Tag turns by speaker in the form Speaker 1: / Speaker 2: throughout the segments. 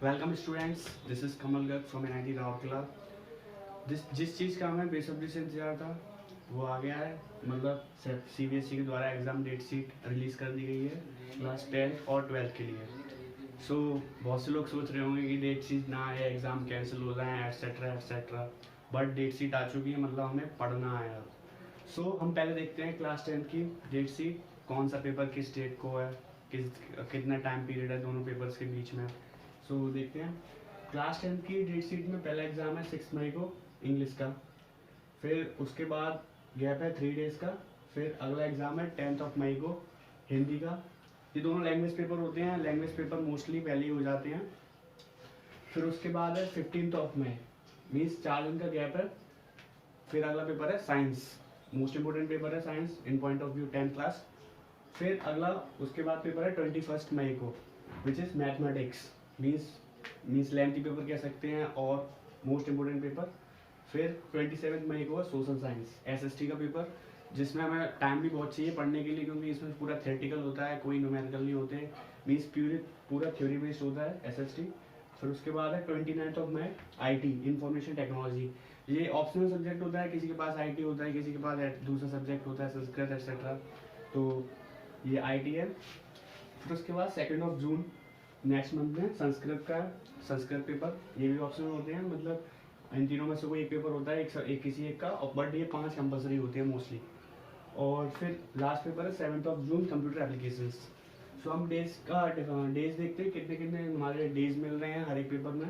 Speaker 1: Welcome students, this is Kamal Garg from NIT Rourkela. जिस चीज़ का हमें बेसब्री से इंतजार था वो आ गया है। मतलब CBSE के द्वारा एग्ज़ाम डेट शीट रिलीज़ कर दी गई है क्लास 10th और 12th के लिए। बहुत से लोग सोच रहे होंगे कि डेट शीट ना आए, एग्ज़ाम कैंसिल हो जाए, etcetera etcetera. But date sheet आ चुकी है, मतलब हमें पढ़ना है अब। हम पहले देखते हैं क्लास 10th की डेट शीट, कौन सा पेपर किस डेट को है, कितना टाइम पीरियड है दोनों पेपर्स के बीच में। देखते हैं क्लास 10th की डेट शीट में पहला एग्ज़ाम है 6 मई को इंग्लिश का। फिर उसके बाद गैप है 3 डेज़ का। फिर अगला एग्ज़ाम है 10th मई को हिंदी का। ये दोनों लैंग्वेज पेपर होते हैं, लैंग्वेज पेपर मोस्टली पहले ही हो जाते हैं। फिर उसके बाद है 15th मई, मीन्स 4 दिन का गैप है। फिर अगला पेपर है साइंस, मोस्ट इंपोर्टेंट पेपर है science in point of view 10th class. फिर अगला उसके बाद पेपर है 21 मई को, which is mathematics, means lengthy paper कह सकते हैं और मोस्ट इम्पोर्टेंट पेपर। फिर 27 मई को सोशल साइंस SST का पेपर, जिसमें हमें टाइम भी बहुत चाहिए पढ़ने के लिए, क्योंकि इसमें पूरा थ्योरेटिकल होता है, कोई न्यूमेरिकल नहीं होते, मीन्स पूरा थ्योरी बेस्ड होता है SST। फिर उसके बाद है 29 मई IT इंफॉर्मेशन टेक्नोलॉजी। ये ऑप्शनल सब्जेक्ट होता है, किसी के पास IT होता है, किसी के पास दूसरा सब्जेक्ट होता है, संस्कृत एक्सेट्रा। तो ये IT है। फिर उसके बाद 2 जून नेक्स्ट मंथ में संस्कृत का संस्कृत पेपर, ये भी ऑप्शनल होते हैं, मतलब इन तीनों में से कोई एक पेपर होता है, एक किसी एक का, और बट ये 5 कंपलसरी होते हैं मोस्टली। और फिर लास्ट पेपर है 7 जून कंप्यूटर एप्लीकेशंस। हम डेज देखते हैं, कितने कितने हमारे डेज मिल रहे हैं हर एक पेपर में।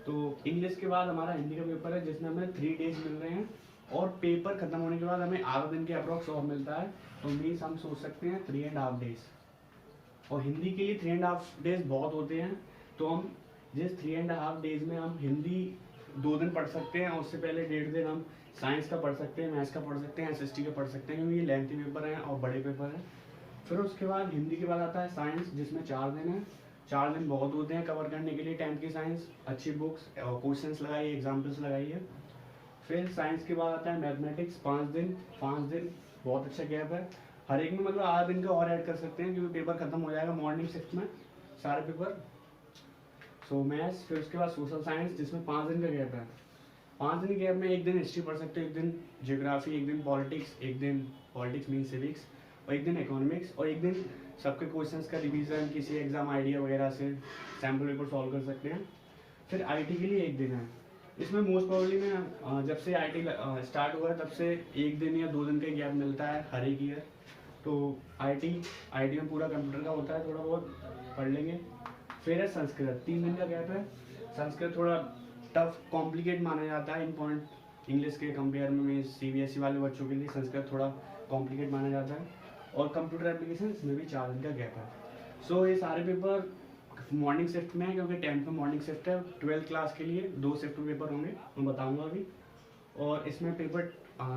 Speaker 1: तो इंग्लिश के बाद हमारा हिंदी का पेपर है, जिसमें हमें 3 डेज मिल रहे हैं, और पेपर खत्म होने के बाद हमें आधा दिन के अप्रॉक्स ऑफ मिलता है। तो मीन्स हम सोच सकते हैं 3.5 डेज। और हिंदी के लिए 3.5 डेज बहुत होते हैं। तो हम जिस 3.5 डेज में हम हिंदी 2 दिन पढ़ सकते हैं, और उससे पहले 1.5 दिन हम साइंस का पढ़ सकते हैं, मैथ्स का पढ़ सकते हैं, SST का पढ़ सकते हैं, क्योंकि ये लेंथी पेपर हैं और बड़े पेपर हैं। फिर उसके बाद हिंदी के बाद आता है साइंस, जिसमें 4 दिन है। 4 दिन बहुत होते हैं कवर करने के लिए 10th की साइंस। अच्छी बुक्स, क्वेश्चंस लगाइए, एग्जाम्पल्स लगाइए। फिर साइंस के बाद आता है मैथमेटिक्स, 5 दिन। 5 दिन बहुत अच्छा गैप है, हर एक में मतलब आधा दिन का और ऐड कर सकते हैं, क्योंकि पेपर खत्म हो जाएगा मॉर्निंग शिफ्ट में सारे पेपर। मैथ्स। फिर उसके बाद सोशल साइंस, जिसमें 5 दिन का गैप है। 5 दिन गैप में एक दिन हिस्ट्री पढ़ सकते हो, एक दिन जियोग्राफी, एक दिन पॉलिटिक्स, एक दिन पॉलिटिक्स मीन सिविक्स, और एक दिन इकोनॉमिक्स, और एक दिन सबके क्वेश्चंस का रिवीजन, किसी एग्जाम आइडिया वगैरह से सैम्पल पेपर सॉल्व कर सकते हैं। फिर IT के लिए एक दिन है। इसमें मोस्ट प्रॉब्ली में जब से IT स्टार्ट हुआ है तब से 1 दिन या 2 दिन का गैप मिलता है हर एक ईयर। तो IT में पूरा कंप्यूटर का होता है, थोड़ा बहुत पढ़ लेंगे। फिर है संस्कृत, 3 दिन का गैप है। संस्कृत थोड़ा टफ कॉम्प्लिकेट माना जाता है इन पॉइंट इंग्लिश के कंपेयर में। CBSE वाले बच्चों के लिए संस्कृत थोड़ा कॉम्प्लिकेट माना जाता है। और कंप्यूटर एप्लीकेशन, इसमें भी 4 दिन का गैप है। ये सारे पेपर मॉर्निंग शिफ्ट में है, क्योंकि 10th में मॉर्निंग शिफ्ट है। 12th क्लास के लिए 2 शिफ्ट में पेपर होंगे, मैं बताऊंगा अभी। और इसमें पेपर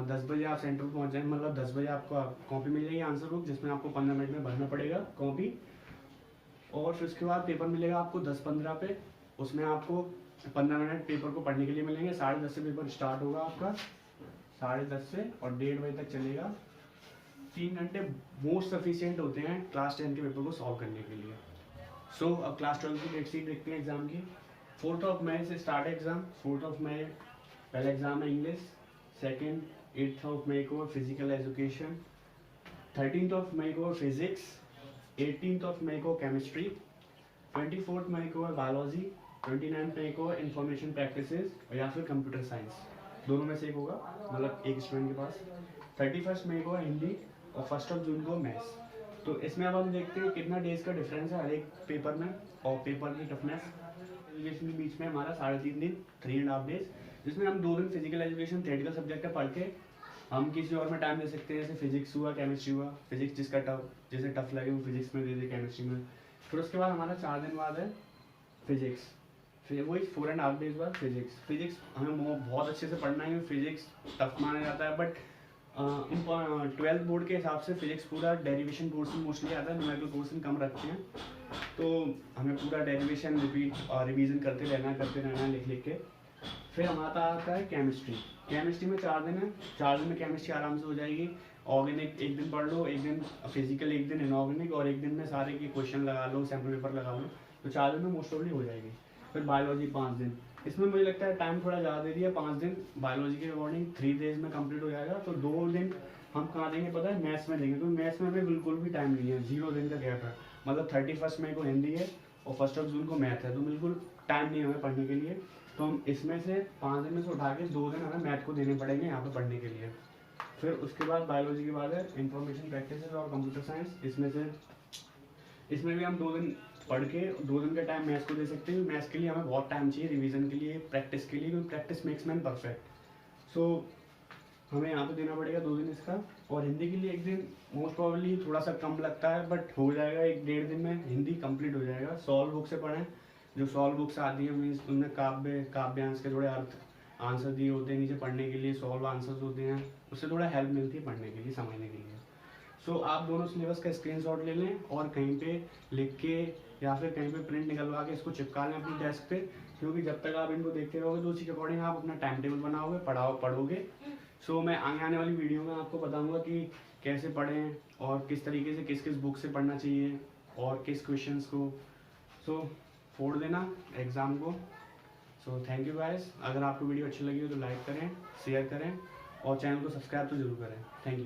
Speaker 1: 10 बजे आप सेंटर पर पहुँच जाए, मतलब 10 बजे आपको कॉपी मिल जाएगी, आंसर बुक, जिसमें आपको 15 मिनट में भरना पड़ेगा कॉपी। और फिर उसके बाद पेपर मिलेगा आपको 10:15 पे, उसमें आपको 15 मिनट पेपर को पढ़ने के लिए मिलेंगे। 10:30 से पेपर स्टार्ट होगा आपका, 10:30 से, और 1:30 बजे तक चलेगा। 3 घंटे मोस्ट सफिशियंट होते हैं क्लास 10 के पेपर को सॉल्व करने के लिए। अब क्लास 12 की डेट शीट देखते हैं एग्जाम की। 4 मई से स्टार्ट है एग्जाम। 4 मई पहला एग्जाम है इंग्लिश। सेकेंड 8 मई को फिजिकल एजुकेशन। 13 मई को फिजिक्स। 18 मई को केमिस्ट्री। 24 मई को है बायोलॉजी। 29 मई को इंफॉर्मेशन प्रैक्टिसेस, या फिर कंप्यूटर साइंस, दोनों में से एक होगा, मतलब एक स्टूडेंट के पास। 31 मई को है हिंदी, और 1 जून को मैथ्स। तो इसमें अब हम देखते हैं कितना डेज का डिफरेंस है हर एक पेपर में, और पेपर की टफनेस। एजुकेशन के बीच में हमारा 3.5 दिन, 3.5 डेज, जिसमें हम 2 दिन फिजिकल एजुकेशन थ्योरेटिकल सब्जेक्ट है पढ़ के हम किसी और में टाइम दे सकते हैं, जैसे फिजिक्स हुआ, केमिस्ट्री हुआ। फिजिक्स जिसे टफ लगे वो फिजिक्स में दे दे, केमिस्ट्री में। फिर उसके बाद हमारा 4 दिन बाद है फिजिक्स। फिर वही 4.5 डेज बाद फिजिक्स हमें बहुत अच्छे से पढ़ना है। फिजिक्स टफ माना जाता है, बट 12th बोर्ड के हिसाब से फिजिक्स पूरा डेरिवेशन पोर्शन मोस्टली आता है, न्यूमेरिकल पोर्शन कम रखते हैं। तो हमें पूरा डेरिवेशन रिपीट और रिवीजन करते रहना है लिख लिख के। फिर हमारा आता है केमिस्ट्री में 4 दिन है। 4 दिन में केमिस्ट्री आराम से हो जाएगी। ऑर्गेनिक एक दिन पढ़ लो, एक दिन फिजिकल, एक दिन इनऑर्गेनिक, और एक दिन में सारे के क्वेश्चन लगा लो, सैम्पल पेपर लगा लो। तो 4 दिन में मोस्ट ऑफली हो जाएगी। फिर बायोलॉजी 5 दिन। इसमें मुझे लगता है टाइम थोड़ा ज़्यादा दे दिया, 5 दिन बायोलॉजी के अकॉर्डिंग 3 डेज में कंप्लीट हो जाएगा। तो 2 दिन हम कहाँ देंगे पता है, मैथ्स में देंगे, क्योंकि मैथ्स में हमें बिल्कुल भी टाइम नहीं है, 0 दिन का गैप है। मतलब 31 मई को हिंदी है और 1 जून को मैथ है, तो बिल्कुल टाइम नहीं है हमें पढ़ने के लिए। तो हम इसमें से 5 दिन में से उठा के 2 दिन हमें मैथ को देने पड़ेंगे यहाँ पे पढ़ने के लिए। फिर उसके बाद बायोलॉजी के बाद है इंफॉर्मेशन प्रैक्टिसेस और कंप्यूटर साइंस। इसमें भी हम 2 दिन पढ़ के 2 दिन का टाइम मैथ्स को दे सकते हैं। मैथ्स के लिए हमें बहुत टाइम चाहिए, रिवीजन के लिए, प्रैक्टिस के लिए, क्योंकि प्रैक्टिस मेक्स मैन परफेक्ट। सो हमें यहाँ पे देना पड़ेगा 2 दिन इसका। और हिंदी के लिए 1 दिन मोस्ट प्रॉब्ली थोड़ा सा कम लगता है, बट हो जाएगा, 1-1.5 दिन में हिंदी कंप्लीट हो जाएगा। सॉल्व बुक से पढ़ें, जो सॉल्व बुक्स आती है मीन्स उनमें काव्यांश के थोड़े अर्थ आंसर दिए होते हैं नीचे पढ़ने के लिए, सॉल्व आंसर्स होते हैं, उससे थोड़ा हेल्प मिलती है पढ़ने के लिए, समझने के लिए। सो आप दोनों सिलेबस का स्क्रीनशॉट ले लें और कहीं पे लिख के या फिर कहीं पे प्रिंट निकलवा के इसको चिपका लें अपनी डेस्क पे, क्योंकि जब तक आप इनको देखते रहोगे तो उसी के अकॉर्डिंग आप अपना टाइम टेबल बनाओगे, पढ़ोगे। सो मैं आने वाली वीडियो में आपको बताऊंगा कि कैसे पढ़ें और किस तरीके से किस बुक से पढ़ना चाहिए और किस क्वेश्चंस को। सो फोड़ देना एग्ज़ाम को। So thank you guys. अगर आपको वीडियो अच्छी लगी हो तो लाइक करें, शेयर करें और चैनल को सब्सक्राइब तो जरूर करें। Thank you.